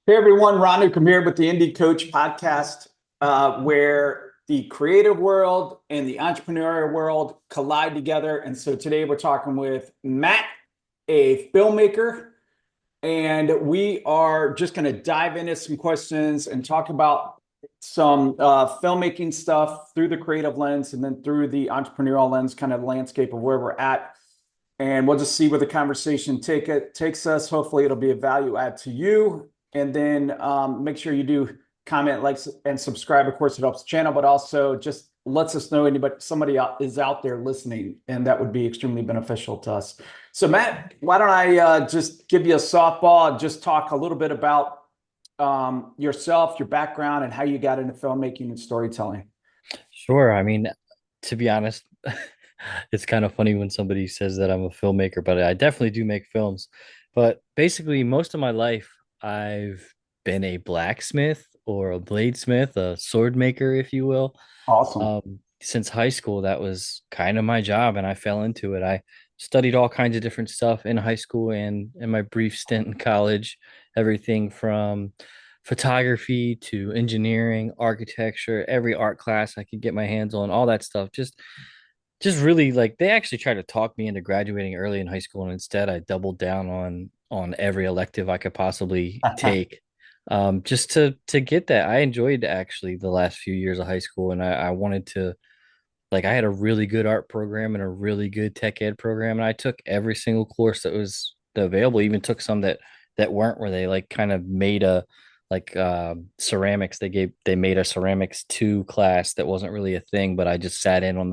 Hey everyone, Ron Newcomb here with the Indie Coach podcast, where the creative world and the entrepreneurial world collide together. And so today we're talking with Matt, a filmmaker, and we are just going to dive into some questions and talk about some filmmaking stuff through the creative lens and then through the entrepreneurial lens, kind of landscape of where we're at. And we'll just see where the conversation takes us. Hopefully, it'll be a value add to you. And then make sure you do comment, like, and subscribe. Of course, it helps the channel, but also just lets us know somebody is out there listening, and that would be extremely beneficial to us. So, Matt, why don't I just give you a softball and just talk a little bit about yourself, your background, and how you got into filmmaking and storytelling. Sure. I mean, to be honest, it's kind of funny when somebody says that I'm a filmmaker, but I definitely do make films. But basically, most of my life, I've been a blacksmith or a bladesmith, a sword maker, if you will. Awesome. Since high school, that was kind of my job, and I fell into it. I studied all kinds of different stuff in high school and in my brief stint in college, everything from photography to engineering, architecture, every art class I could get my hands on, all that stuff. Just really like they actually tried to talk me into graduating early in high school, and instead I doubled down on every elective I could possibly take. Just to get that. I enjoyed actually the last few years of high school, and I wanted to like I had a really good art program and a really good tech ed program, and I took every single course that was available. Even took some that weren't, where they like kind of made a ceramics. They made a ceramics 2 class that wasn't really a thing, but I just sat in on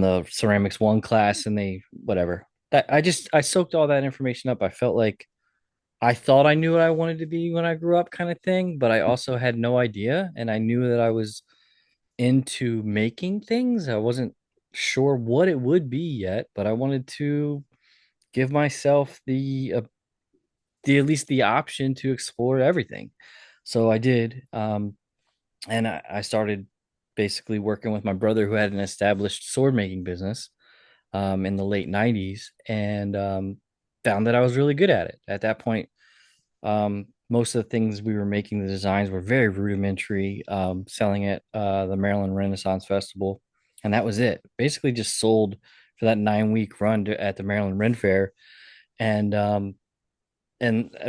the ceramics 1 class, and they whatever. I soaked all that information up. I felt like I thought I knew what I wanted to be when I grew up, kind of thing, but I also had no idea, and I knew that I was into making things. I wasn't sure what it would be yet, but I wanted to give myself the at least the option to explore everything. So I did, and I started basically working with my brother who had an established sword making business in the late '90s, and found that I was really good at it. At that point, most of the things we were making, the designs were very rudimentary, selling at the Maryland Renaissance Festival. And that was it. Basically, just sold for that 9 week run at the Maryland Ren Fair. And the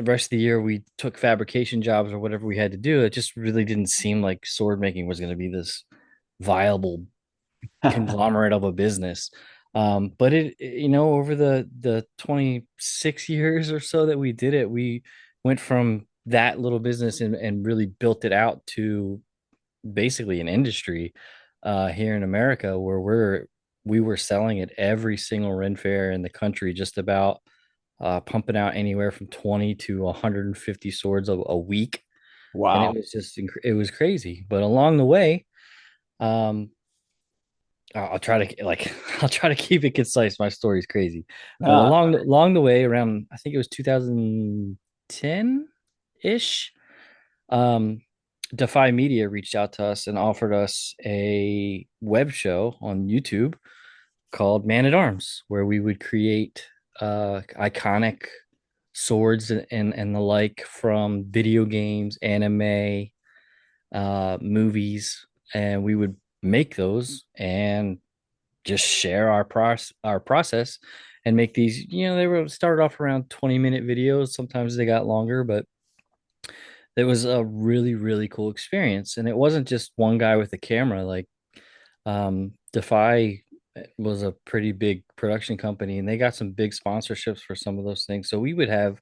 rest of the year, we took fabrication jobs or whatever we had to do. It just really didn't seem like sword making was going to be this viable conglomerate of a business. But over the 26 years or so that we did it, we went from that little business and really built it out to basically an industry here in America where we were selling at every single Ren fair in the country, just about pumping out anywhere from 20 to 150 swords a week. And it Wow. was it was crazy. But along the way, um, I'll try to like I'll try to keep it concise. My story's crazy, but Uh, along the way, around I think it was 2010 ish, um, Defy Media reached out to us and offered us a web show on YouTube called Man at Arms, where we would create iconic swords and the like from video games, anime, movies, and we would make those and just share our process and make these. They were started off around 20-minute videos. Sometimes they got longer, but it was a really, really cool experience. And it wasn't just one guy with a camera. Like Defy was a pretty big production company, and they got some big sponsorships for some of those things. So we would have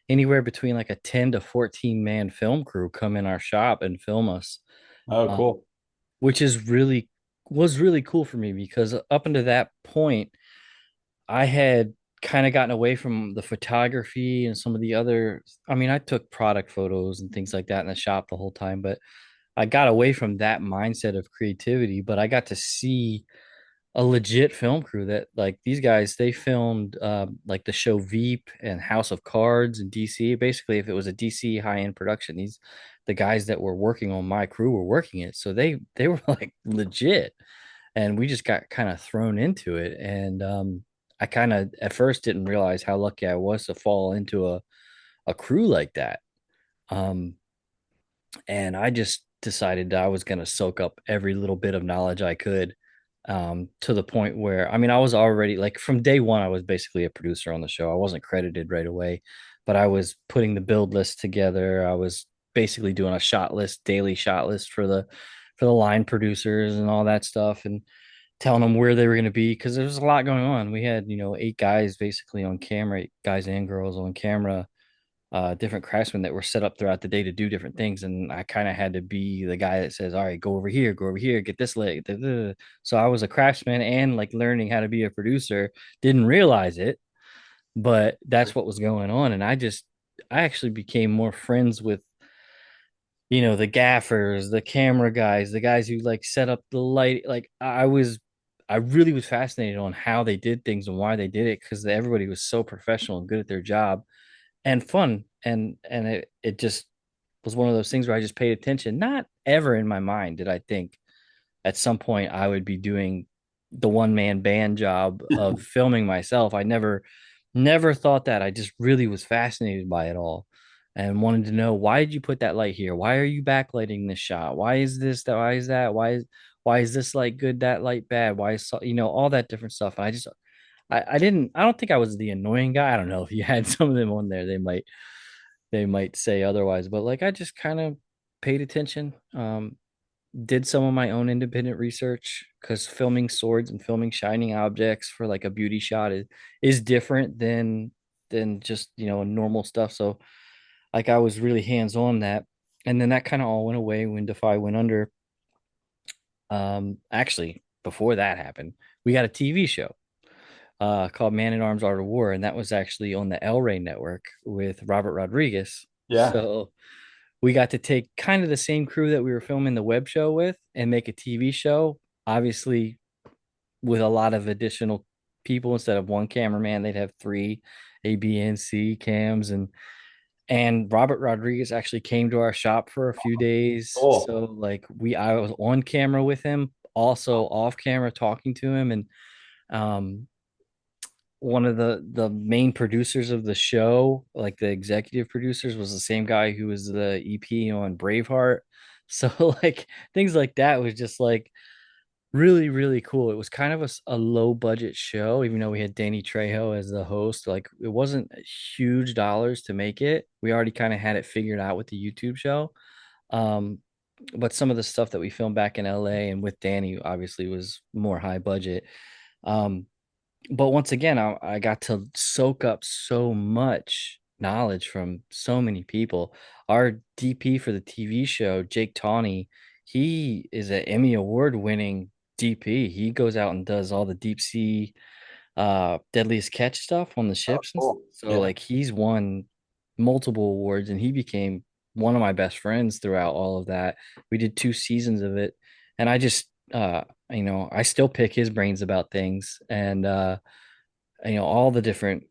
anywhere between like a 10 to 14 man film crew come in our shop and film us, oh, uh, cool. which is really was really cool for me because up until that point, I had kind of gotten away from the photography and some of the other. I mean, I took product photos and things like that in the shop the whole time, but I got away from that mindset of creativity. But I got to see a legit film crew that, like, these guys, they filmed like the show Veep and House of Cards in DC. Basically, if it was a DC high-end production, the guys that were working on my crew were working it. So they were like legit. And we just got kind of thrown into it. And I kind of at first didn't realize how lucky I was to fall into a crew like that. Um, and I just decided that I was going to soak up every little bit of knowledge I could, to the point where, I mean, I was already like from day one, I was basically a producer on the show. I wasn't credited right away, but I was putting the build list together. I was basically doing a shot list, daily shot list for the line producers and all that stuff, and telling them where they were going to be because there was a lot going on. We had, 8 guys basically on camera, 8 guys and girls on camera, different craftsmen that were set up throughout the day to do different things. And I kind of had to be the guy that says, all right, go over here, get this leg. Da, da, da. So I was a craftsman and like learning how to be a producer, didn't realize it, but that's what was going on. And I actually became more friends with, the gaffers, the camera guys, the guys who like set up the light. Like I really was fascinated on how they did things and why they did it because everybody was so professional and good at their job and fun. And it just was one of those things where I just paid attention. Not ever in my mind did I think at some point I would be doing the one man band job of filming myself. I never thought that. I just really was fascinated by it all and wanted to know, why did you put that light here? Why are you backlighting this shot? Why is this that? Why is that? Why is this light good, that light bad? Why is all that different stuff? And I don't think I was the annoying guy. I don't know if you had some of them on there, they might say otherwise, but like I just kind of paid attention. Did some of my own independent research because filming swords and filming shining objects for like a beauty shot is different than just normal stuff. So like I was really hands on that, and then that kind of all went away when Defy went under. Actually, before that happened, we got a TV show called Man at Arms Art of War, and that was actually on the El Rey network with Robert Rodriguez. Yeah. So we got to take kind of the same crew that we were filming the web show with and make a TV show, obviously with a lot of additional people. Instead of one cameraman, they'd have three A, B, and C cams. And Robert Rodriguez actually came to our shop for a few days. Cool. So like I was on camera with him, also off camera talking to him. And um one of the main producers of the show, like the executive producers, was the same guy who was the EP on Braveheart. So like things like that was just like really really cool. It was kind of a low budget show, even though we had Danny Trejo as the host. Like it wasn't huge dollars to make it. We already kind of had it figured out with the YouTube show. Um, but some of the stuff that we filmed back in LA and with Danny obviously was more high budget. Um, but once again, I got to soak up so much knowledge from so many people. Our DP for the TV show, Jake Tawney, he is an Emmy Award winning DP. He goes out and does all the deep sea deadliest catch stuff on the Oh, ships. And cool. so Yeah. like he's won multiple awards and he became one of my best friends throughout all of that. We did 2 seasons of it, and I just I still pick his brains about things, and all the different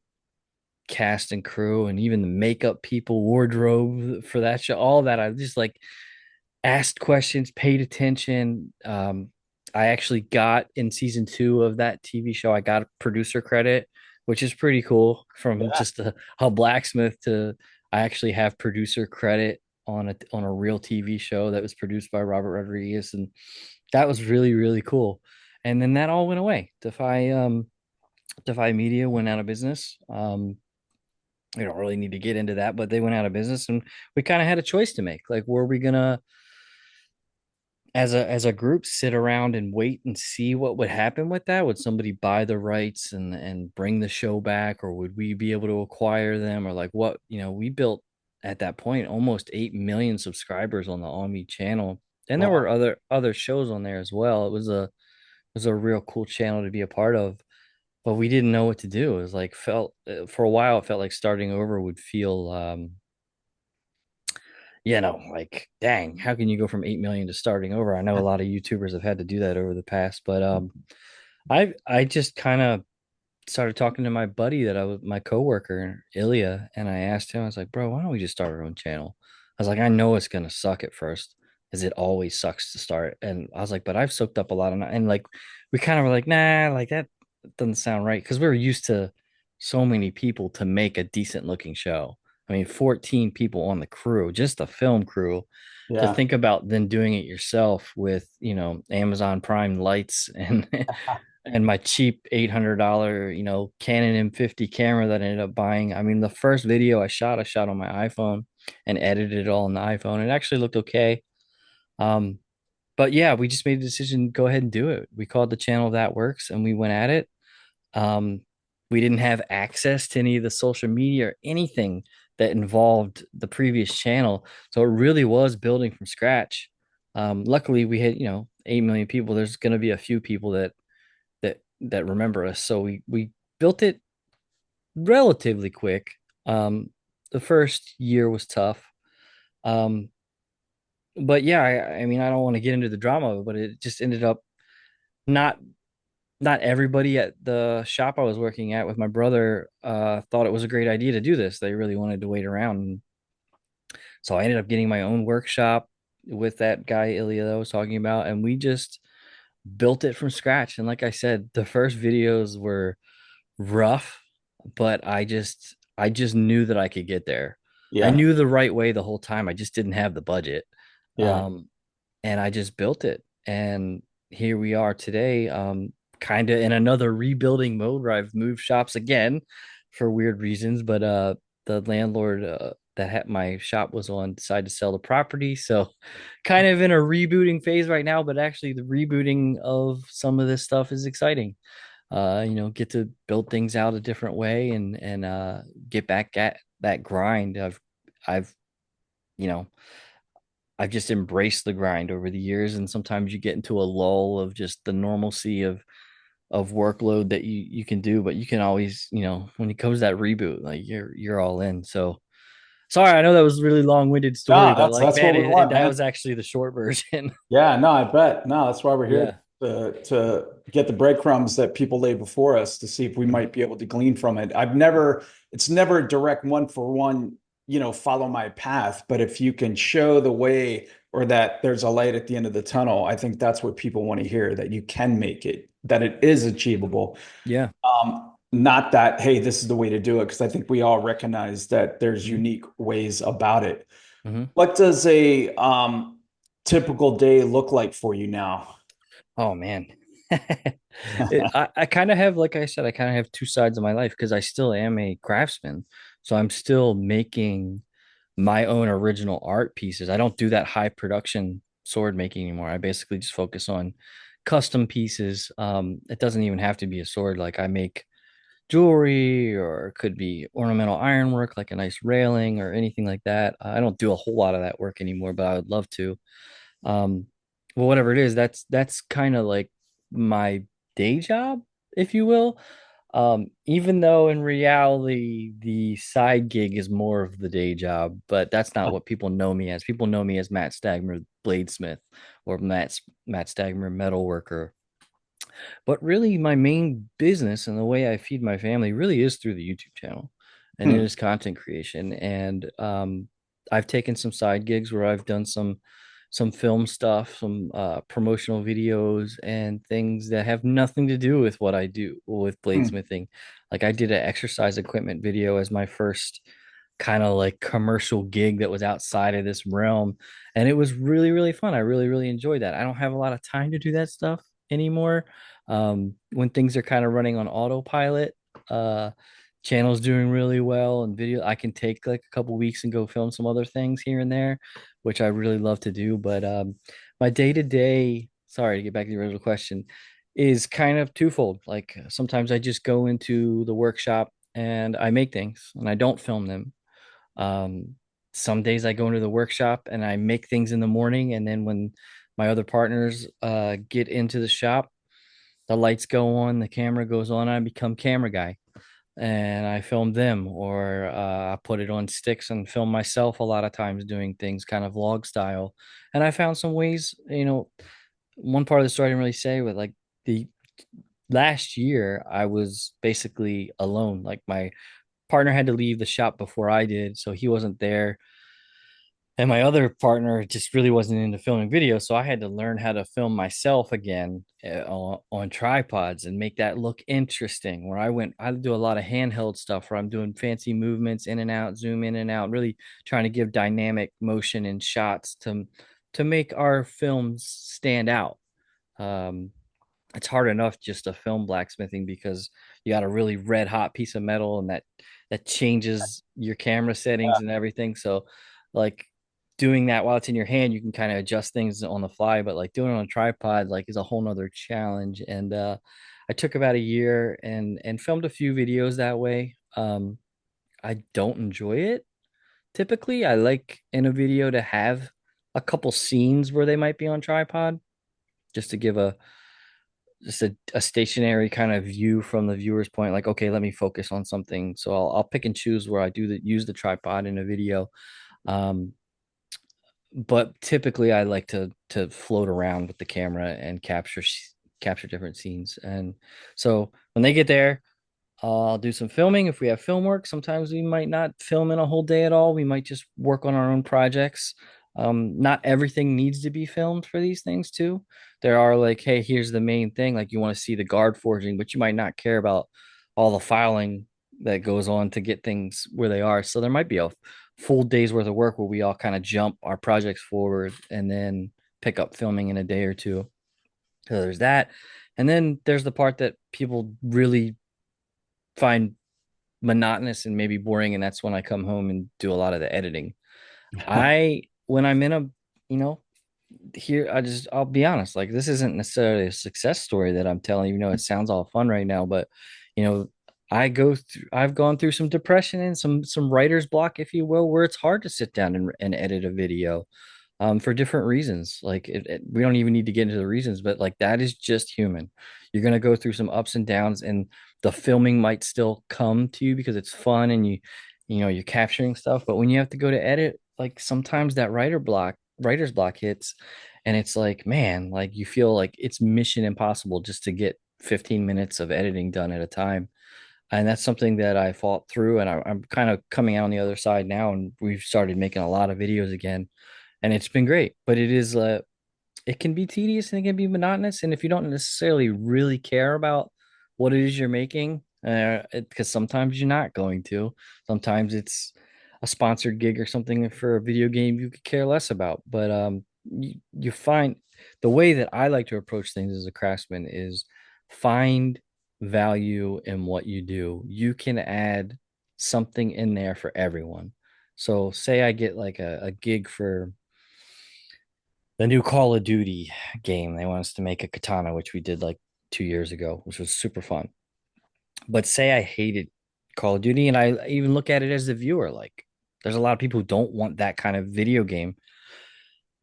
cast and crew and even the makeup people, wardrobe for that show, all that. I just like asked questions, paid attention. I actually got in season 2 of that TV show, I got a producer credit, which is pretty cool. From Yeah. just a blacksmith to I actually have producer credit on a real TV show that was produced by Robert Rodriguez, and that was really really cool. And then that all went away. Defy Media went out of business. We don't really need to get into that, but they went out of business, and we kind of had a choice to make. Like, were we gonna, as a group, sit around and wait and see what would happen with that? Would somebody buy the rights and bring the show back, or would we be able to acquire them, or like what? We built at that point almost 8 million subscribers on the Almi channel, and there Wow. were other shows on there as well. It was a real cool channel to be a part of, but we didn't know what to do. It was like felt for a while, it felt like starting over would feel like, dang, how can you go from 8 million to starting over? I know a lot of YouTubers have had to do that over the past, but I just kind of started talking to my buddy that I was my coworker, Ilya, and I asked him, I was like, bro, why don't we just start our own channel? I was like, I know it's gonna suck at first, as it always sucks to start. And I was like, but I've soaked up a lot of, and like we kind of were like, nah, like that doesn't sound right. Because we were used to so many people to make a decent looking show. I mean, 14 people on the crew, just the film crew. To Yeah. think about then doing it yourself with, Amazon Prime lights and and my cheap $800, Canon M50 camera that I ended up buying. I mean, the first video I shot on my iPhone and edited it all on the iPhone. It actually looked okay. Um, but yeah, we just made a decision to go ahead and do it. We called the channel That Works and we went at it. Um, we didn't have access to any of the social media or anything that involved the previous channel. So it really was building from scratch. Luckily we had, 8 million people. There's going to be a few people that remember us. So we built it relatively quick. Um, the first year was tough. Um, but yeah, I mean, I don't want to get into the drama of it, but it just ended up not not everybody at the shop I was working at with my brother thought it was a great idea to do this. They really wanted to wait around. So I ended up getting my own workshop with that guy Ilya that I was talking about, and we just built it from scratch. And like I said, the first videos were rough, but I just knew that I could get there. I Yeah. knew the right way the whole time. I just didn't have the budget. Yeah. Um, and I just built it. And here we are today, kind of in another rebuilding mode where I've moved shops again for weird reasons. But the landlord that had my shop was on decided to sell the property. So kind of in a rebooting phase right now, but actually the rebooting of some of this stuff is exciting. Get to build things out a different way and get back at that grind. I've you know I've just embraced the grind over the years, and sometimes you get into a lull of just the normalcy of workload that you can do, but you can always, when it comes to that reboot, like you're all in. So sorry, I know that was a really long-winded story, No, but that's like, that's man, what we it want, that man. was actually the short version. Yeah, no, I bet. No, that's why we're here Yeah. to get the breadcrumbs that people lay before us to see if we Mhm. might be able to glean from it. It's never a direct one for one, follow my path. But if you can show the way or that there's a light at the end of the tunnel, I think that's what people want to hear, that you can make it, that it is achievable. Yeah. Not that, hey, this is the way to do it, because I think we all recognize that there's Mhm. unique ways about it. Mhm. What does a typical day look like for you now? Oh man. I kind of have, like I said, I kind of have two sides of my life because I still am a craftsman. So I'm still making my own original art pieces. I don't do that high production sword making anymore. I basically just focus on custom pieces. It doesn't even have to be a sword. Like I make jewelry or it could be ornamental ironwork, like a nice railing or anything like that. I don't do a whole lot of that work anymore, but I would love to. um well, whatever it is, that's kind of like my day job, if you will. Even though in reality the side gig is more of the day job, but that's not what people know me as. People know me as Matt Stagmer bladesmith, or Matt Stagmer metal worker. But really, my main business and the way I feed my family really is through the YouTube channel, and it Hmm. is content creation. And I've taken some side gigs where I've done some film stuff, some promotional videos, and things that have nothing to do with what I do with Hmm. bladesmithing. Like I did an exercise equipment video as my first kind of like commercial gig that was outside of this realm, and it was really really fun. I really enjoyed that. I don't have a lot of time to do that stuff anymore. When things are kind of running on autopilot, uh channel's doing really well and video, I can take like a couple weeks and go film some other things here and there, which I really love to do. But my day to day, sorry to get back to the original question, is kind of twofold. Like sometimes I just go into the workshop and I make things and I don't film them. um, some days I go into the workshop and I make things in the morning, and then when my other partners get into the shop, the lights go on, the camera goes on, I become camera guy and I film them, or I put it on sticks and film myself a lot of times doing things kind of vlog style. And I found some ways, one part of the story I didn't really say, but like the last year I was basically alone. Like my partner had to leave the shop before I did, so he wasn't there. And my other partner just really wasn't into filming video, so I had to learn how to film myself again on tripods and make that look interesting. Where I do a lot of handheld stuff where I'm doing fancy movements in and out, zoom in and out, really trying to give dynamic motion and shots to make our films stand out. Um, it's hard enough just to film blacksmithing because you got a really red hot piece of metal and that changes your camera settings and everything. So like doing that while it's in your hand, you can kind of adjust things on the fly, but like doing it on a tripod like is a whole nother challenge. And I took about a year and filmed a few videos that way. I don't enjoy it typically. I like in a video to have a couple scenes where they might be on tripod just to give a stationary kind of view from the viewer's point, like, okay, let me focus on something. So I'll pick and choose where I use the tripod in a video. um but typically I like to float around with the camera and capture different scenes. And so when they get there, I'll do some filming. If we have film work, sometimes we might not film in a whole day at all. We might just work on our own projects. Not everything needs to be filmed for these things too. There are like, hey, here's the main thing. Like you want to see the guard forging, but you might not care about all the filing that goes on to get things where they are. So there might be a full day's worth of work where we all kind of jump our projects forward and then pick up filming in a day or two. So there's that. And then there's the part that people really find monotonous and maybe boring, and that's when I come home and do a lot of the editing. I when I'm in a, you know, here I'll be honest, like this isn't necessarily a success story that I'm telling you, it sounds all fun right now, but you know, I've gone through some depression and some writer's block, if you will, where it's hard to sit down and edit a video for different reasons. Like we don't even need to get into the reasons, but like that is just human. You're going to go through some ups and downs, and the filming might still come to you because it's fun and you're capturing stuff. But when you have to go to edit, like sometimes that writer's block hits, and it's like, man, like you feel like it's mission impossible just to get 15 minutes of editing done at a time. And that's something that I fought through, and I'm kind of coming out on the other side now, and we've started making a lot of videos again, and it's been great. But it can be tedious and it can be monotonous, and if you don't necessarily really care about what it is you're making, because sometimes you're not going to. Sometimes it's a sponsored gig or something for a video game you could care less about. But you find the way that I like to approach things as a craftsman is find value in what you do. You can add something in there for everyone. So say I get like a gig for the new Call of Duty game. They want us to make a katana, which we did like 2 years ago, which was super fun. But say I hated Call of Duty, and I even look at it as the viewer, like there's a lot of people who don't want that kind of video game.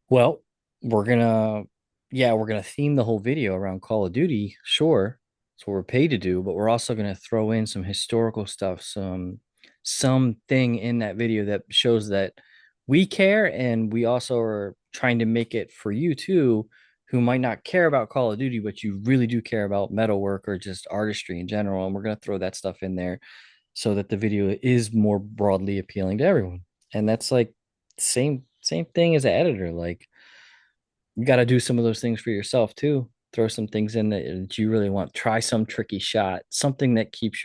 Well, we're gonna, yeah, we're gonna theme the whole video around Call of Duty. Sure, that's what we're paid to do, but we're also gonna throw in some historical stuff, something in that video that shows that we care, and we also are trying to make it for you too, who might not care about Call of Duty, but you really do care about metalwork or just artistry in general. And we're gonna throw that stuff in there so that the video is more broadly appealing to everyone. And that's like same thing as an editor. Like you got to do some of those things for yourself too. Throw some things in that you really want. Try some tricky shot, something that keeps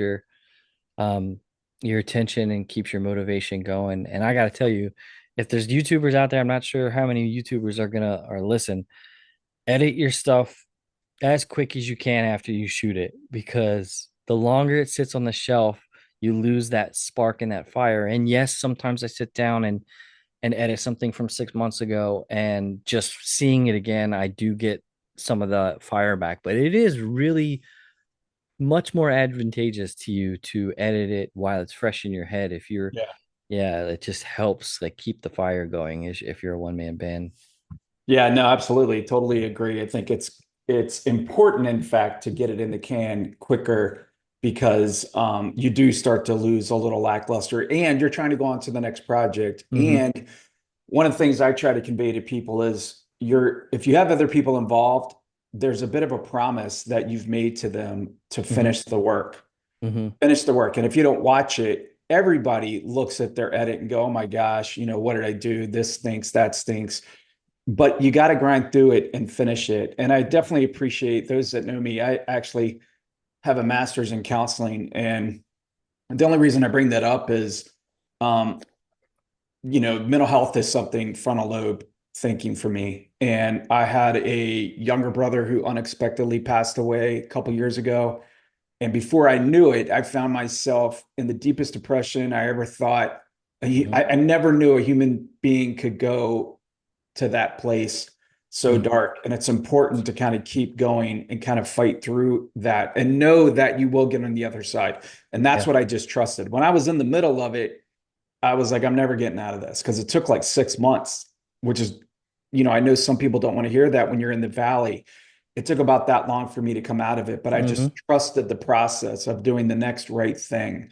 um your attention and keeps your motivation going. And I got to tell you, if there's YouTubers out there, I'm not sure how many YouTubers are gonna or listen. Edit your stuff as quick as you can after you shoot it, because the longer it sits on the shelf, you lose that spark and that fire. And yes, sometimes I sit down and edit something from 6 months ago, and just seeing it again, I do get some of the fire back. But it is really much more advantageous to you to edit it while it's fresh in your head. If you're, Yeah. yeah, it just helps like keep the fire going if you're a one-man band. Yeah, no, absolutely. Totally agree. I think it's important, in fact, to get it in the can quicker because you do start to lose a little lackluster and you're trying to go on to the next project. Mm-hmm. And one of the things I try to convey to people is if you have other people involved, there's a bit of a promise that you've made to them to Mm-hmm. finish the work. Mm-hmm. Finish the work. And if you don't watch it, everybody looks at their edit and go, oh my gosh, what did I do? This stinks, that stinks. But you got to grind through it and finish it. And I definitely appreciate those that know me. I actually have a master's in counseling. And the only reason I bring that up is, um, mental health is something frontal lobe thinking for me. And I had a younger brother who unexpectedly passed away a couple years ago. And before I knew it, I found myself in the deepest depression I ever thought. Mhm. I never knew a human being could go to that place so Mhm. dark. And it's important to kind of keep going and kind of fight through that and know that you will get on the other side. And that's Yeah. what I just trusted. When I was in the middle of it, I was like, I'm never getting out of this because it took like 6 months, which is, I know some people don't want to hear that when you're in the valley. It took about that long for me to come out of it, but I Mhm. just trusted the process of doing the next right thing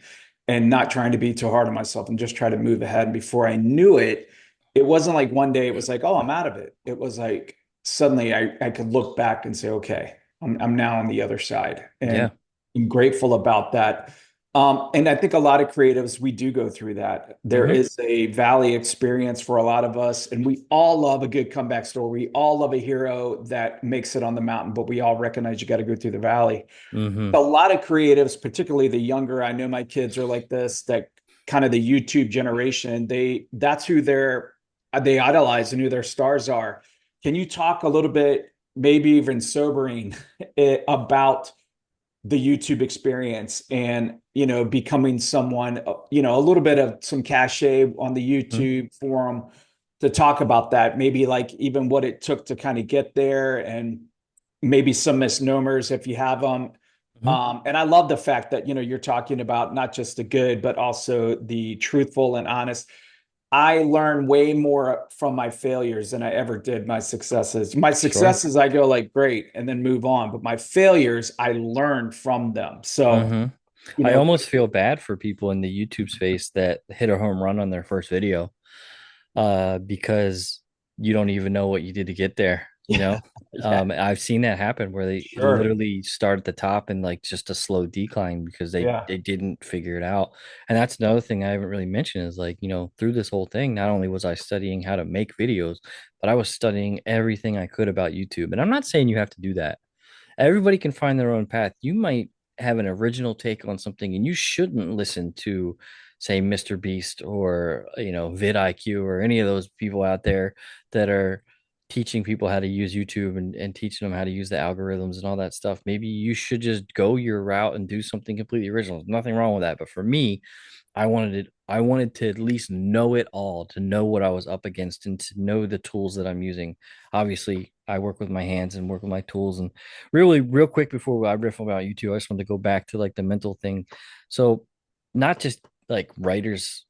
and not trying to be too hard on myself and just try to move ahead. And before I knew it, it wasn't like one day it was like, oh, I'm out of it. It was like suddenly I could look back and say, okay, I'm now on the other side. Yeah. And I'm grateful about that. And I think a lot of creatives, we do go through that. There Mhm. is a valley experience for a lot of us, and we all love a good comeback story. We all love a hero that makes it on the mountain, but we all recognize you got to go through the valley. Mhm. A lot of creatives, particularly the younger, I know my kids are like this, that kind of the YouTube generation, that's who they idolize and who their stars are. Can you talk a little bit, maybe even sobering, about the YouTube experience and becoming someone, a little bit of some cachet on the Mhm. YouTube forum to talk about that, maybe like even what it took to kind of get there and maybe some misnomers if you have them. Mhm. And I love the fact that you're talking about not just the good but also the truthful and honest. I learn way more from my failures than I ever did my successes. My Sure. successes, I go like, great, and then move on. But my failures, I learned from them. So, Mhm. you I know, almost feel bad for people in the YouTube space that hit a home run on their first video, because you don't even know what you did to get there, you yeah, know? yeah, I've seen that happen where they sure. literally start at the top and like just a slow decline because Yeah. they didn't figure it out. And that's another thing I haven't really mentioned is like, through this whole thing, not only was I studying how to make videos, but I was studying everything I could about YouTube. And I'm not saying you have to do that. Everybody can find their own path. You might have an original take on something and you shouldn't listen to, say, Mr. Beast or vidIQ or any of those people out there that are teaching people how to use YouTube and teaching them how to use the algorithms and all that stuff. Maybe you should just go your route and do something completely original. There's nothing wrong with that. But for me, I wanted to at least know it all, to know what I was up against and to know the tools that I'm using. Obviously, I work with my hands and work with my tools. And really, real quick before I riff about you two, I just want to go back to like the mental thing. So not just like writer's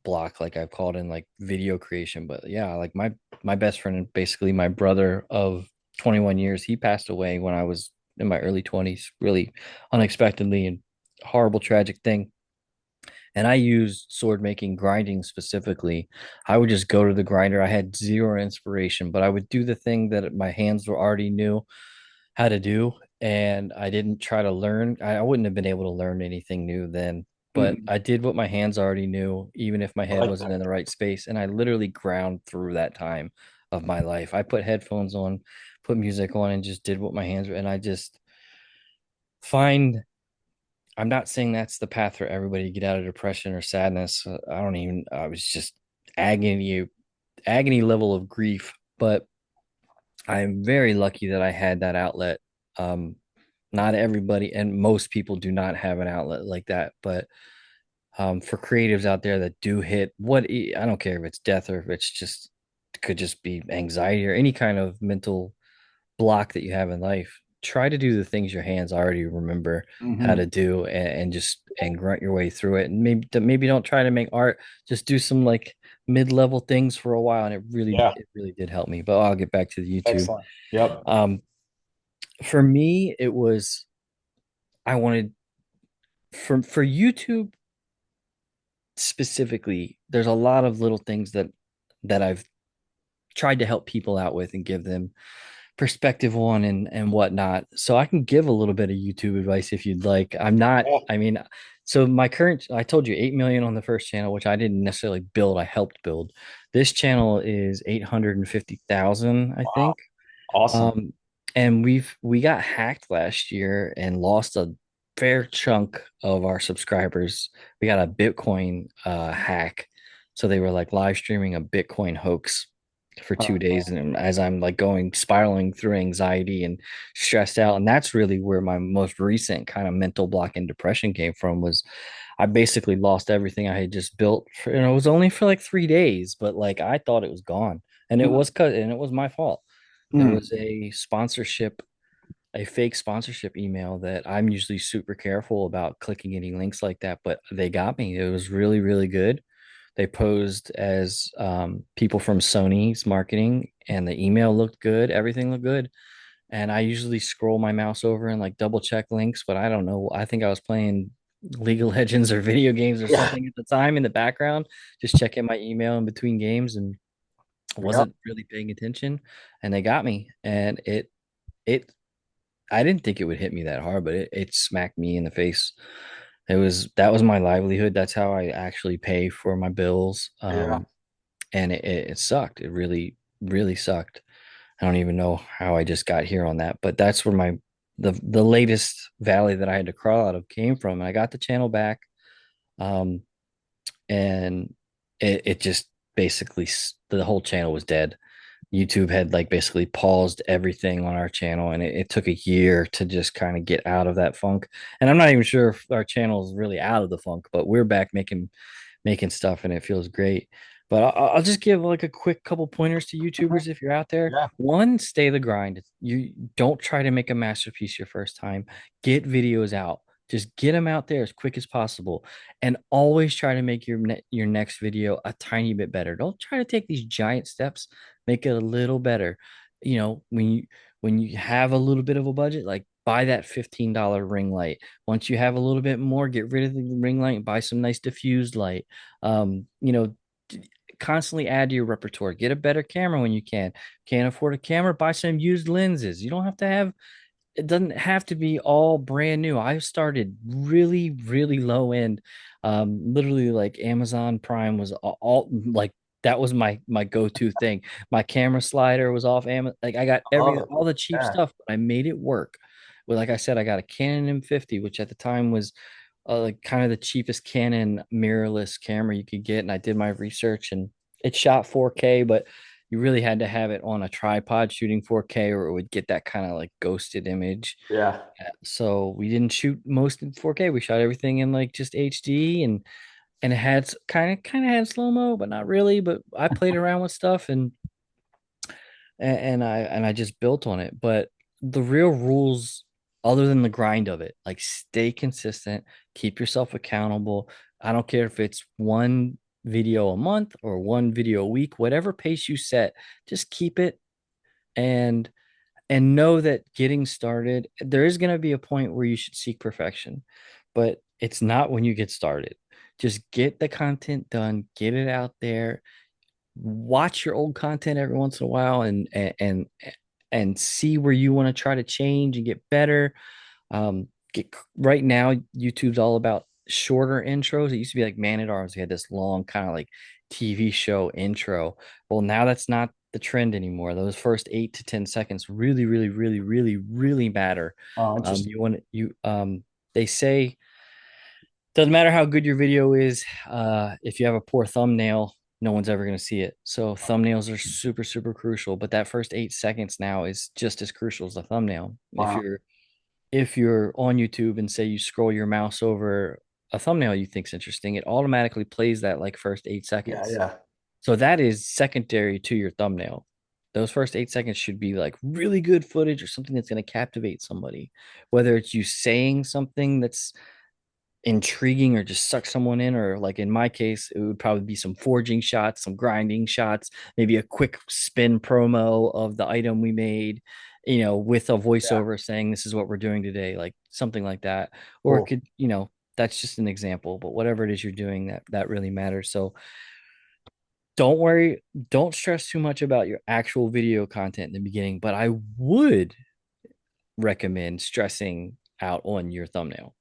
block, like I've called in like video creation, but yeah, like my best friend and basically my brother of 21 years, he passed away when I was in my early 20s, really unexpectedly and horrible, tragic thing. And I used sword making grinding specifically. I would just go to the grinder. I had zero inspiration, but I would do the thing that my hands were already knew how to do. And I didn't try to learn. I wouldn't have been able to learn anything new then, but Mhm. I did what my hands already knew, even if my I head like wasn't that. in the right space. And I literally ground through that time of my life. I put headphones on, put music on, and just did what my hands were. And I just find I'm not saying that's the path for everybody to get out of depression or sadness. I was just agony, agony level of grief, but I'm very lucky that I had that outlet. Um, Not everybody and most people do not have an outlet like that, but for creatives out there that do hit I don't care if it's death or if it's just could just be anxiety or any kind of mental block that you have in life, try to do the things your hands already remember how to Mhm. do and just and grunt your way through it. And maybe don't try to make art, just do some like mid-level things for a while. And Yeah. it really did help me. But I'll get back to the YouTube. Excellent. Yep. Um, for me, it was I wanted for YouTube specifically, there's a lot of little things that I've tried to help people out with and give them perspective on and whatnot. So I can give a little bit of YouTube advice if you'd like. I'm not, Yeah. I mean, so my current, I told you 8 million on the first channel, which I didn't necessarily build, I helped build. This channel is 850,000, I Wow. think. Awesome. Um, and we got hacked last year and lost a fair chunk of our subscribers. We got a Bitcoin hack. So they were like live streaming a Bitcoin hoax for Uh, 2 days. And as I'm like going spiraling through anxiety and stressed out, and that's really where my most recent kind of mental block and depression came from was I basically lost everything I had just built for, and it was only for like 3 days, but like I thought it was gone. And it mm, was cut and it was my fault. There mm, was a fake sponsorship email that I'm usually super careful about clicking any links like that, but they got me. It was really, really good. They posed as people from Sony's marketing, and the email looked good. Everything looked good. And I usually scroll my mouse over and like double check links, but I don't know. I think I was playing League of Legends or video games or yeah. something at the time in the background, just checking my email in between games and Yep. wasn't really paying attention. And they got me. And it I didn't think it would hit me that hard, but it smacked me in the face. That was my livelihood. That's how I actually pay for my bills. Yeah. And it sucked. It really, really sucked. I don't even know how I just got here on that, but that's where the latest valley that I had to crawl out of came from. And I got the channel back. Um, and it just basically the whole channel was dead. YouTube had like basically paused everything on our channel, and it took a year to just kind of get out of that funk. And I'm not even sure if our channel is really out of the funk, but we're back making stuff, and it feels great. But I'll just give like a quick couple pointers to Mhm. YouTubers if you're out there. Yeah. One, stay the grind. You don't try to make a masterpiece your first time. Get videos out. Just get them out there as quick as possible, and always try to make your next video a tiny bit better. Don't try to take these giant steps. Make it a little better. You know, when you have a little bit of a budget, like buy that $15 ring light. Once you have a little bit more, get rid of the ring light and buy some nice diffused light. You know, constantly add to your repertoire. Get a better camera when you can. Can't afford a camera, buy some used lenses. You don't have to have it doesn't have to be all brand new. I started really, really low end. Literally like Amazon Prime was all like that was my go-to thing. My camera slider was off Amazon. Like I got I love it. all the cheap Yeah. stuff, but I made it work. Well, like I said, I got a Canon M50, which at the time was like kind of the cheapest Canon mirrorless camera you could get. And I did my research and it shot 4K, but you really had to have it on a tripod shooting 4K or it would get that kind of like ghosted image. Yeah. So we didn't shoot most in 4K. We shot everything in like just HD and it had kind of had slow-mo, but not really. But I played around with stuff and I just built on it. But the real rules, other than the grind of it, like stay consistent, keep yourself accountable. I don't care if it's one video a month or one video a week, whatever pace you set, just keep it and know that getting started, there is going to be a point where you should seek perfection, but it's not when you get started. Just get the content done, get it out there, watch your old content every once in a while and see where you want to try to change and get better. Right now, YouTube's all about shorter intros. It used to be like Man at Arms. We had this long kind of like TV show intro. Well, now that's not the trend anymore. Those first 8 to 10 seconds really, really, really, really, really matter. Oh, interesting. You want you they say doesn't matter how good your video is, if you have a poor thumbnail, no one's ever going to see it. So thumbnails are super, super crucial. But that first 8 seconds now is just as crucial as the thumbnail. Wow. If you're on YouTube and say you scroll your mouse over a thumbnail you think's interesting, it automatically plays that like first eight Yeah. seconds. Yeah. So that is secondary to your thumbnail. Those first 8 seconds should be like really good footage or something that's going to captivate somebody, whether it's you saying something that's intriguing or just suck someone in, or like in my case it would probably be some forging shots, some grinding shots, maybe a quick spin promo of the item we made, with a Yeah. voiceover saying this is what we're doing today, like something like that. Or it Cool. could, that's just an example, but whatever it is you're doing, that really matters. So don't worry, don't stress too much about your actual video content in the beginning, but I would recommend stressing out on your thumbnail.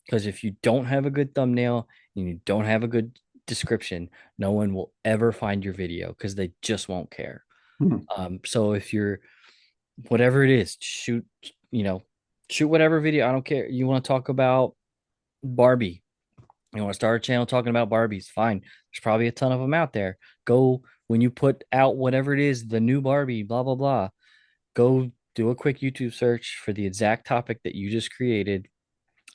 Because if you don't have a good thumbnail and you don't have a good description, no one will ever find your video because they just won't care. Hmm. So if you're whatever it is, you know, shoot whatever video. I don't care. You want to talk about Barbie. You want to start a channel talking about Barbies. Fine. There's probably a ton of them out there. Go when you put out whatever it is, the new Barbie, blah, blah, blah. Go do a quick YouTube search for the exact topic that you just created.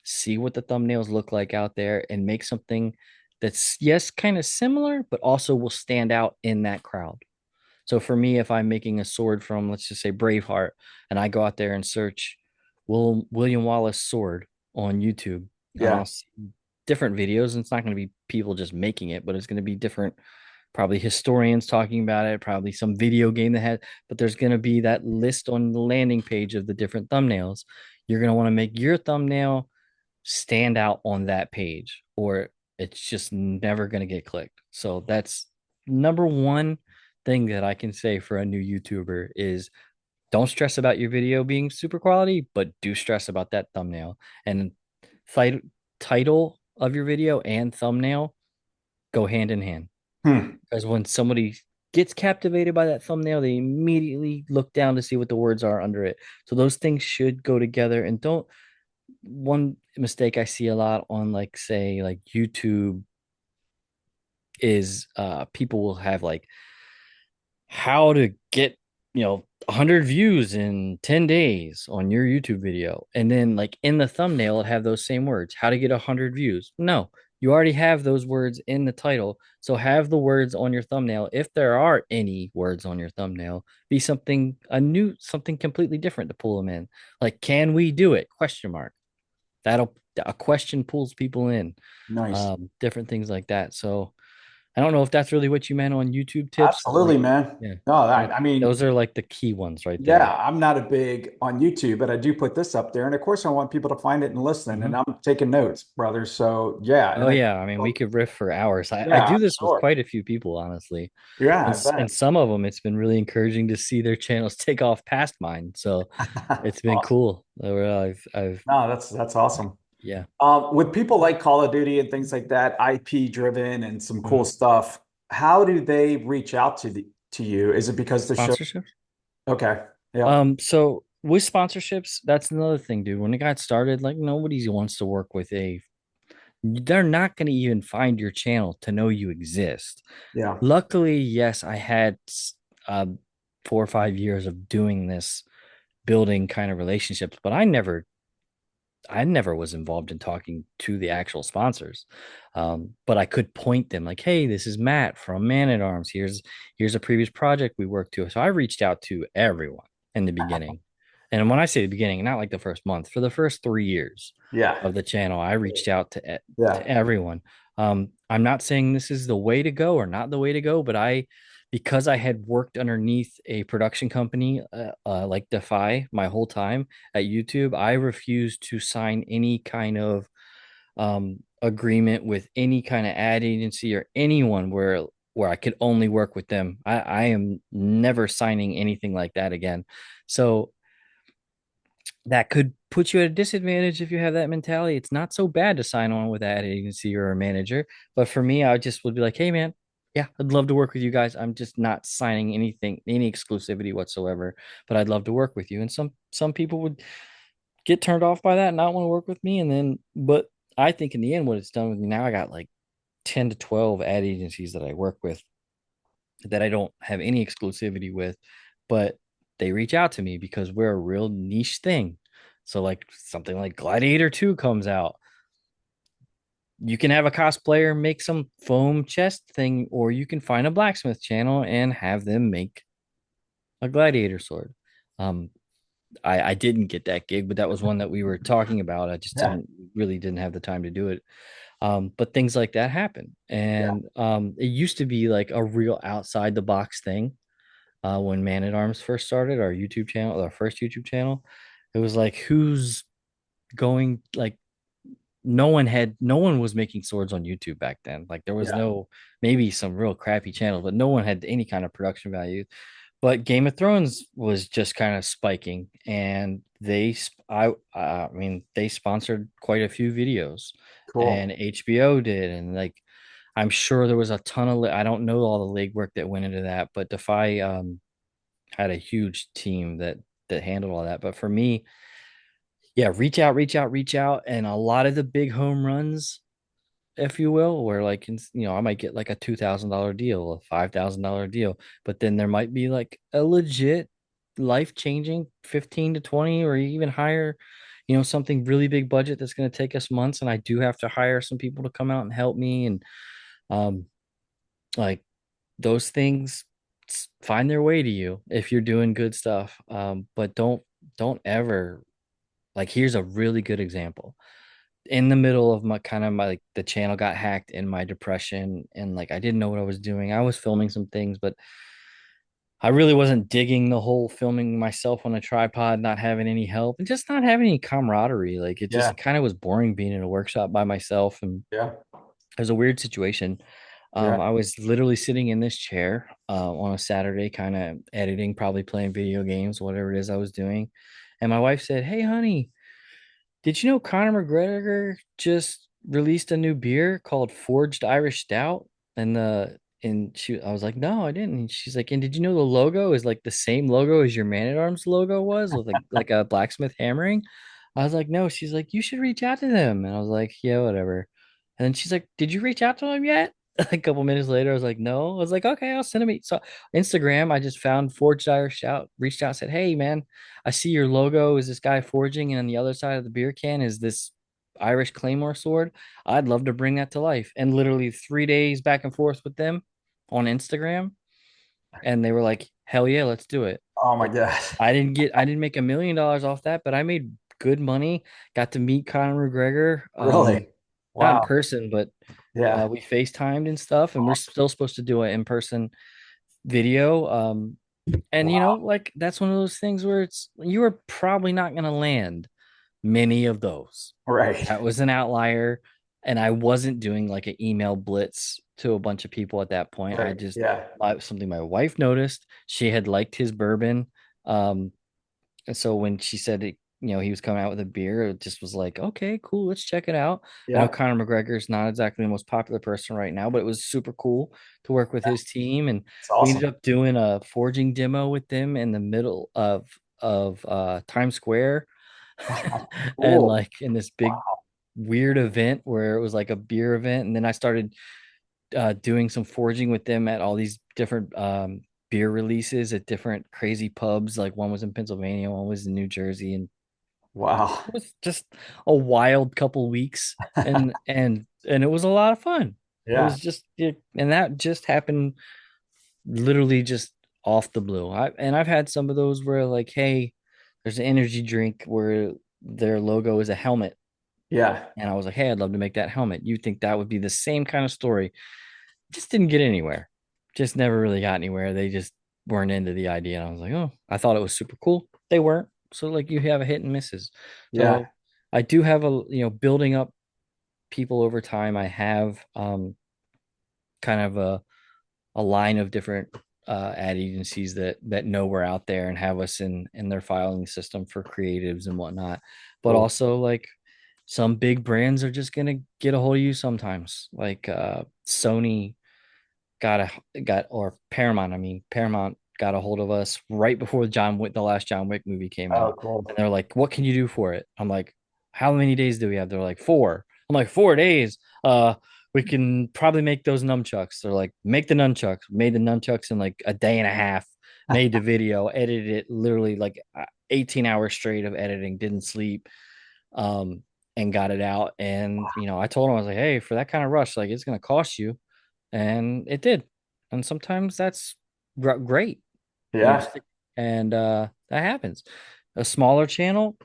See what the thumbnails look like out there and make something that's, yes, kind of similar, but also will stand out in that crowd. So for me, if I'm making a sword from, let's just say, Braveheart, and I go out there and search William Wallace sword on YouTube, Yeah. I'll see different videos. And it's not going to be people just making it, but it's going to be different, probably historians talking about it, probably some video game that had, but there's going to be that list on the landing page of the different thumbnails. You're going to want to make your thumbnail stand out on that page, or it's just never going to get clicked. So that's number one thing that I can say for a new YouTuber is don't stress about your video being super quality, but do stress about that thumbnail. And th- title of your video and thumbnail go hand in hand. Hmm. Because when somebody gets captivated by that thumbnail, they immediately look down to see what the words are under it. So those things should go together. And don't one mistake I see a lot on, like, say like YouTube is people will have like how to get 100 views in 10 days on your YouTube video, and then like in the thumbnail it have those same words, how to get 100 views. No, you already have those words in the title, so have the words on your thumbnail, if there are any words on your thumbnail, be something a new something completely different to pull them in, like can we do it, question mark. That'll A question pulls people in. Nice. Different things like that. So I don't know if that's really what you meant on YouTube tips, but Absolutely, like, man. yeah, No, I mean, those are like the key ones right there. yeah, I'm not a big on YouTube, but I do put this up there. And of course, I want people to find it and listen. And Mhm. I'm taking notes, brother. So yeah. Oh yeah, I mean, we could riff for hours. I Yeah, do I'm this with sure. quite a few people, honestly, Yeah, and I bet. and some of them it's been really encouraging to see their channels take off past mine. So it's been Awesome. cool. Where I've No, that's awesome. yeah. With people like Call of Duty and things like that, IP driven and some cool Mhm. stuff, how do they reach out to you? Is it because the show? Sponsorships. Okay. Yep. So with sponsorships, that's another thing, dude. When it got started, like nobody wants to work with a they're not going to even find your channel to know you exist. Yeah. Luckily, yes, I had uh 4 or 5 years of doing this, building kind of relationships, but I never was involved in talking to the actual sponsors. But I could point them like, hey, this is Matt from Man at Arms. Here's a previous project we worked to. So I reached out to everyone in the beginning. And when I say the beginning, not like the first month, for the first 3 years Yeah. of the channel, I reached out to Yeah. everyone. I'm not saying this is the way to go or not the way to go, but because I had worked underneath a production company like Defy my whole time at YouTube, I refused to sign any kind of agreement with any kind of ad agency or anyone where I could only work with them. I am never signing anything like that again. So that could put you at a disadvantage if you have that mentality. It's not so bad to sign on with that agency or a manager. But for me, I just would be like, hey man, yeah, I'd love to work with you guys. I'm just not signing anything, any exclusivity whatsoever. But I'd love to work with you. And some people would get turned off by that and not want to work with me. And then, but I think in the end, what it's done with me now, I got like 10 to 12 ad agencies that I work with that I don't have any exclusivity with, but they reach out to me because we're a real niche thing. So like something like Gladiator 2 comes out. You can have a cosplayer make some foam chest thing, or you can find a blacksmith channel and have them make a gladiator sword. Um, I didn't get that gig, but that was one that we were talking about. I just Yeah. didn't have the time to do it. But things like that happen. Yeah. And it used to be like a real outside the box thing when Man at Arms first started, our YouTube channel, our first YouTube channel. It was like, who's going like no one was making swords on YouTube back then. Like there was Yeah. no, maybe some real crappy channels, but no one had any kind of production value. But Game of Thrones was just kind of spiking, and I mean, they sponsored quite a few videos, and Cool. HBO did, and like I'm sure there was a ton of I don't know all the legwork that went into that, but Defy had a huge team that handled all that. But for me, yeah, reach out, reach out, reach out, and a lot of the big home runs, if you will, where like I might get like a $2,000 deal, a $5,000 deal, but then there might be like a legit life changing 15 to 20 or even higher, something really big budget that's going to take us months, and I do have to hire some people to come out and help me, and um like those things find their way to you if you're doing good stuff. But don't ever, like, here's a really good example. In the middle of my kind of my like the channel got hacked in my depression, and like I didn't know what I was doing. I was filming some things, but I really wasn't digging the whole filming myself on a tripod, not having any help and just not having any camaraderie. Like it Yeah. just kind of was boring being in a workshop by myself, and Yeah. it was a weird situation. Yeah. I was literally sitting in this chair on a Saturday, kind of editing, probably playing video games, whatever it is I was doing. And my wife said, "Hey, honey, did you know Conor McGregor just released a new beer called Forged Irish Stout?" And I was like, "No, I didn't." And she's like, "And did you know the logo is like the same logo as your Man at Arms logo was, with like a blacksmith hammering?" I was like, "No." She's like, "You should reach out to them." And I was like, "Yeah, whatever." And then she's like, "Did you reach out to them yet?" A couple minutes later, I was like, "No." I was like, "Okay, I'll send them." So Instagram, I just found Forged Irish Stout, reached out, said, "Hey, man, I see your logo is this guy forging, and on the other side of the beer can is this Irish Claymore sword. I'd love to bring that to life." And literally 3 days back and forth with them on Instagram, and they were like, "Hell yeah, let's do it." Oh my Like, God. I didn't make $1 million off that, but I made good money. Got to meet Conor McGregor, Really? not in Wow. person, but Yeah. we FaceTimed and stuff, and we're still supposed to do an in-person video. And Wow. like that's one of those things where it's you are probably not going to land many of those. Right. That was an outlier, and I wasn't doing like an email blitz to a bunch of people at that point. I Right. just Yeah. something my wife noticed. She had liked his bourbon, um, and so when she said it, he was coming out with a beer, it just was like, okay, cool, let's check it out. I know Yeah. Conor McGregor is not exactly the most popular person right now, but it was super cool to work with his team. And It's we ended awesome. up doing a forging demo with them in the middle of Times Square. And Cool. like in this big weird event where it was like a beer event. And then I started doing some forging with them at all these different beer releases at different crazy pubs. Like one was in Pennsylvania, one was in New Jersey, and Wow. it was just a wild couple weeks, and it was a lot of fun. It Yeah. was and that just happened literally just off the blue. I've had some of those where like, hey, there's an energy drink where their logo is a helmet, Yeah. and I was like, hey, I'd love to make that helmet. You think that would be the same kind of story? Just didn't get anywhere. Just never really got anywhere. They just weren't into the idea. And I was like, oh, I thought it was super cool. They weren't. So like you have a hit and misses. Yeah. So I do have building up people over time. I have kind of a line of different ad agencies that know we're out there and have us in their filing system for creatives and whatnot. But Cool. also like some big brands are just gonna get a hold of you sometimes. Like Sony got or Paramount. I mean, Paramount got a hold of us right before the last John Wick movie came Oh, out, and cool. they're like, "What can you do for it?" I'm like, "How many days do we have?" They're like, "4." I'm like, "4 days. We can probably make those nunchucks." They're like, "Make the nunchucks." Made the nunchucks in like a day and a half. Made the video, edited it literally like 18 hours straight of editing. Didn't sleep. Um, and got it out. And I told him, I was like, "Hey, for that kind of rush, like it's gonna cost you," and it did. And sometimes that's great, Yeah. just and that happens. A smaller channel,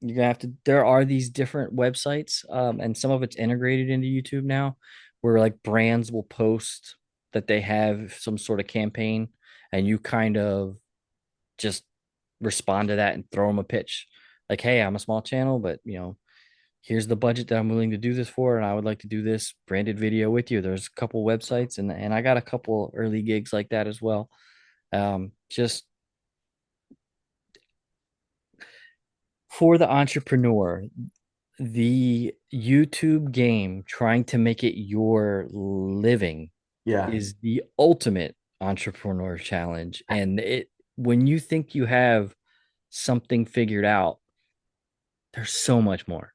you're gonna have to. There are these different websites, and some of it's integrated into YouTube now, where like brands will post that they have some sort of campaign, and you kind of just respond to that and throw them a pitch, like, "Hey, I'm a small channel, but here's the budget that I'm willing to do this for, and I would like to do this branded video with you. There's a couple websites, and I got a couple early gigs like that as well. Just for the entrepreneur, the YouTube game, trying to make it your living, Yeah. is the ultimate entrepreneur challenge. And when you think you have something figured out, there's so much more.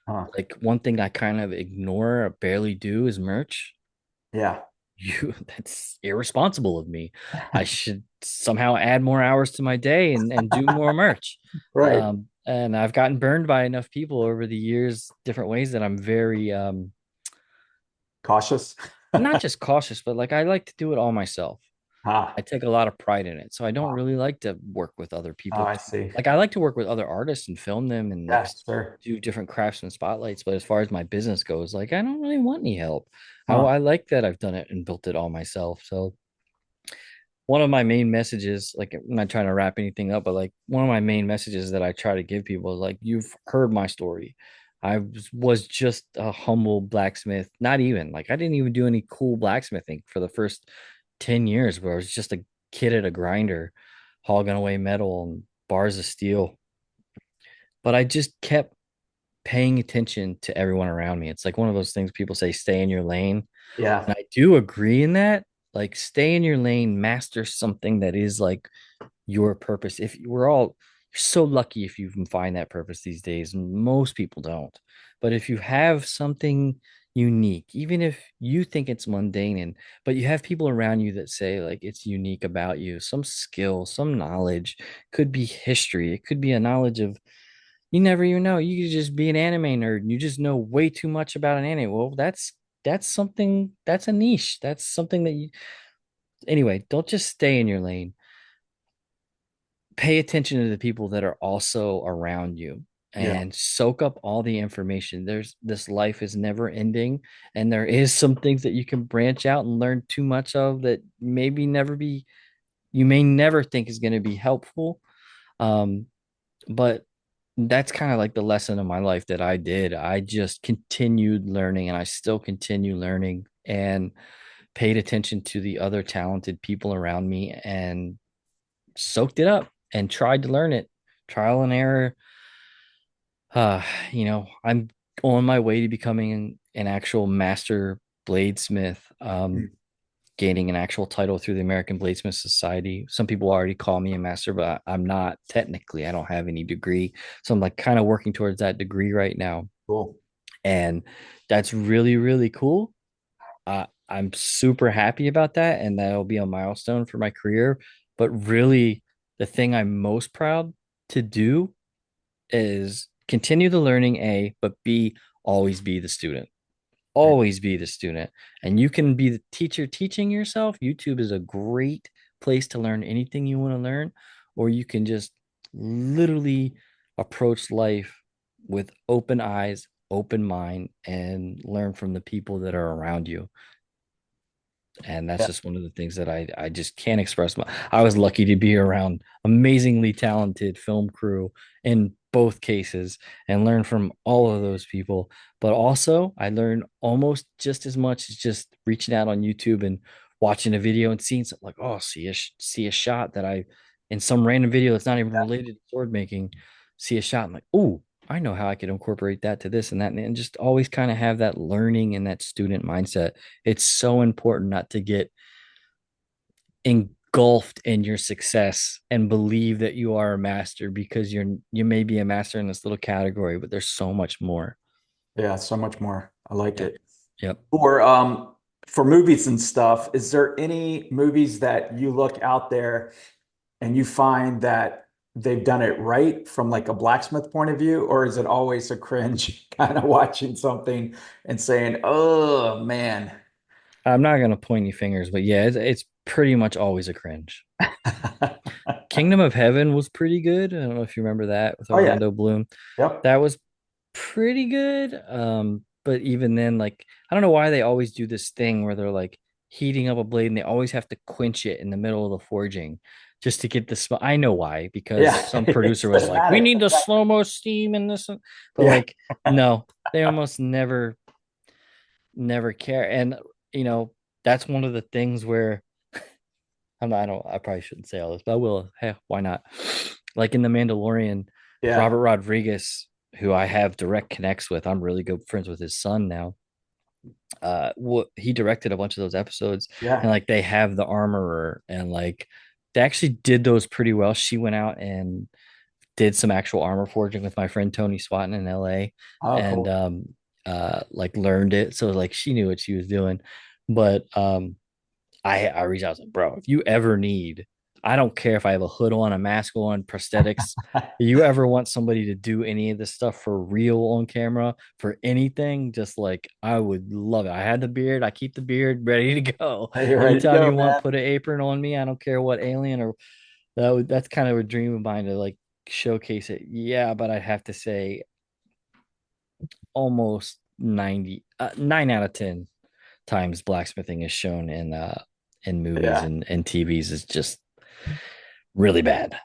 Huh. Like one thing I kind of ignore or barely do is merch. Yeah. That's irresponsible of me. I should somehow add more hours to my day and do more merch. Right. And I've gotten burned by enough people over the years, different ways, that I'm very Cautious. not just cautious, but like I like to do it all myself. I Ah. take a lot of pride in it. So I don't Ah. really like to work with other Oh, people. I see. Like I like to work with other artists and film them and like Yes, sir. do different crafts and spotlights. But as far as my business goes, like I don't really want any help. Huh. I like that I've done it and built it all myself. So one of my main messages, like I'm not trying to wrap anything up, but like one of my main messages that I try to give people is like, you've heard my story. Was just a humble blacksmith, not even like I didn't even do any cool blacksmithing for the first 10 years, where I was just a kid at a grinder, hogging away metal and bars of steel. But I just kept paying attention to everyone around me. It's like one of those things people say, stay in your lane. Yeah. And I do agree in that. Like, stay in your lane, master something that is like your purpose. If we're all, you're so lucky if you can find that purpose these days. Most people don't. But if you have something unique, even if you think it's mundane, and but you have people around you that say like it's unique about you, some skill, some knowledge, could be history, it could be a knowledge of, you never even know. You could just be an anime nerd and you just know way too much about an anime. Well, that's something, that's a niche. That's something that you, anyway, don't just stay in your lane. Pay attention to the people that are also around you Yeah. and soak up all the information. There's this life is never ending, and there is some things that you can branch out and learn too much of that maybe never be, you may never think is going to be helpful. Um, but that's kind of like the lesson of my life that I did. I just continued learning and I still continue learning and paid attention to the other talented people around me and soaked it up and tried to learn it. Trial and error. Uh, I'm on my way to becoming an actual master bladesmith. Mm. Gaining an actual title through the American Bladesmith Society. Some people already call me a master, but I'm not technically. I don't have any degree. So I'm like kind of working towards that degree right now. Cool. And that's really, really cool. I'm super happy about that. And that'll be a milestone for my career. But really, the thing I'm most proud to do is continue the learning, A, but B, always be the student, always be the student. And you can be the teacher teaching yourself. YouTube is a great place to learn anything you want to learn, or you can just literally approach life with open eyes, open mind, and learn from the people that are around you. And that's Yeah. just one of the things that I just can't express. I was lucky to be around amazingly talented film crew in both cases and learn from all of those people. But also, I learned almost just as much as just reaching out on YouTube and watching a video and seeing something like, oh, see a shot that I, in some random video that's not even related to sword making, see a shot. I'm like, oh, I know how I could incorporate that to this and that, and just always kind of have that learning and that student mindset. It's so important not to get engulfed in your success and believe that you are a master, because you may be a master in this little category, but there's so much more. Yeah. So much more. I like Yep. it. Yep. For movies and stuff, is there any movies that you look out there and you find that they've done it right from like a blacksmith point of view, or is it always a cringe kind of watching something and saying, "Oh man." I'm not gonna point any fingers, but yeah, it's pretty much always a cringe. Kingdom of Heaven was pretty good. I don't know if you remember that with Oh yeah. Orlando Bloom. Yep. That was pretty good. But even then, like, I don't know why they always do this thing where they're like, heating up a blade, and they always have to quench it in the middle of the forging just to get the smell. I know why, because Yeah, some it's producer was like, "We cinematic. need the slow-mo steam in this," but Yeah, like, no, they almost never care. And you know, that's one of the things where I probably shouldn't say all this, but I will. Hey, why not? Like in The Mandalorian, yeah. Robert Rodriguez, who I have direct connects with, I'm really good friends with his son now. What he directed a bunch of those episodes, and Yeah. like they have the armorer, and like they actually did those pretty well. She went out and did some actual armor forging with my friend Tony Swatton in LA, Oh, and cool. like learned it. So like she knew what she was doing. But I reached out, I was like, bro, if you ever need, I don't care if I have a hood on, a mask on, prosthetics. If you ever want somebody to do any of this stuff for real on camera for anything, just like I would love it. I had the beard, I keep the beard ready to go. You're ready to Anytime go, you want, man. put an apron on me. I don't care what alien or that's kind of a dream of mine to like showcase it. Yeah, but I'd have to say almost 9 out of 10 times blacksmithing is shown in movies Yeah. and TVs is just really bad.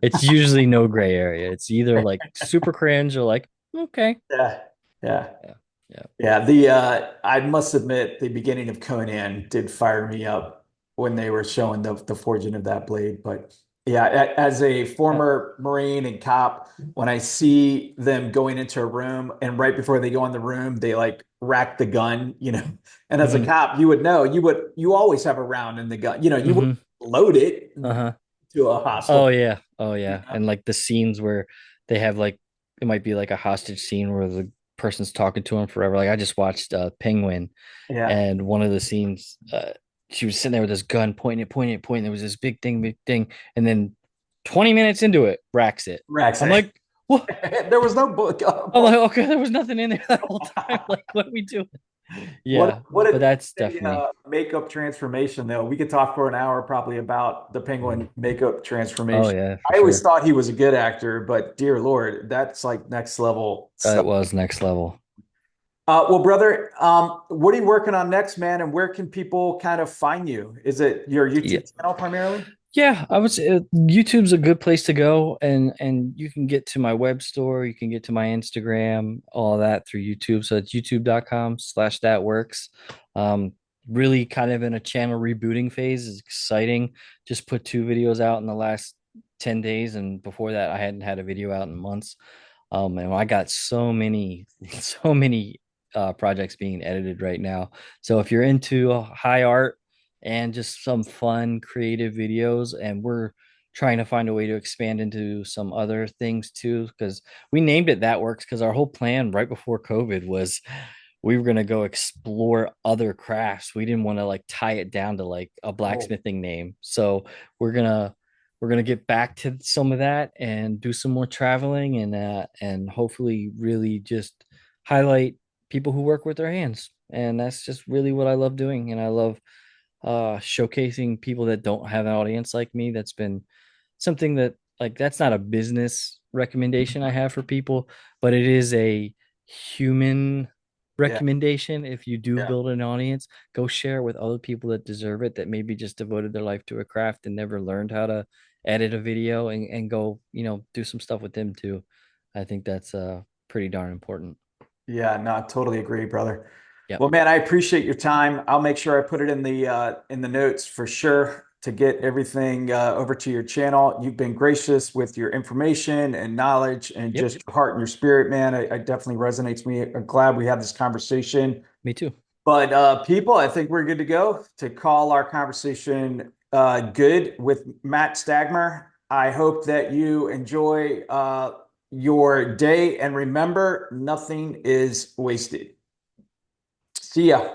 It's usually no gray area. It's either like super cringe or like okay. Yeah. Yeah. Yeah. Yeah. Yeah. The I must admit the beginning of Conan did fire me up when they were showing the forging of that blade. But yeah, as a Uh, former Marine and cop, when I see them going into a room and right before they go in the room, they like rack the gun, you know. And as a mhm, cop, you would know you always have a round in the gun. You know, you would mhm, load it uh-huh. to a Oh hostile. yeah. Oh You yeah. know? And like the scenes where they have like it might be like a hostage scene where the person's talking to him forever. Like I just watched Penguin, Yeah. and one of the scenes she was sitting there with this gun pointing. There was this big thing, and then 20 minutes into it, racks it. Racks. I'm like, what? There was no book. I'm like, okay, there was nothing in there that whole time. Like, what are we doing? Yeah, What but that's a definitely. makeup transformation though. We could talk for an hour probably about the Penguin makeup Oh transformation. yeah, for I always sure. thought he was a good actor, but dear Lord, that's like next level It stuff. was next level. Well, brother, what are you working on next, man? And where can people kind of find you? Is it your Yeah, YouTube channel primarily? yeah. I would say YouTube's a good place to go, and you can get to my web store, you can get to my Instagram, all that through YouTube. So it's youtube.com/thatworks. Um, really kind of in a channel rebooting phase. Is exciting. Just put 2 videos out in the last 10 days, and before that, I hadn't had a video out in months. And I got so many, so many projects being edited right now. So if you're into high art and just some fun, creative videos, and we're trying to find a way to expand into some other things too, because we named it That Works because our whole plan right before COVID was we were going to go explore other crafts. We didn't want to like tie it down to like a Oh, blacksmithing name. So we're gonna we're gonna get back to some of that and do some more traveling and hopefully really just highlight people who work with their hands. And that's just really what I love doing. And I love showcasing people that don't have an audience like me. That's been something that like that's not a business recommendation I have for people, but it is a human yeah, recommendation. If you do yeah. build an audience, go share it with other people that deserve it, that maybe just devoted their life to a craft and never learned how to edit a video and go, do some stuff with them too. I think that's pretty darn important. Yeah, no, I totally agree, brother. Yep. Well, man, I appreciate your time. I'll make sure I put it in the notes for sure to get everything over to your channel. You've been gracious with your information and knowledge and Yep. just your heart and your spirit, man. I definitely resonates with me. I'm glad we had this conversation. Me too. But people, I think we're good to go to call our conversation good with Matt Stagmer. I hope that you enjoy your day and remember, nothing is wasted. See ya.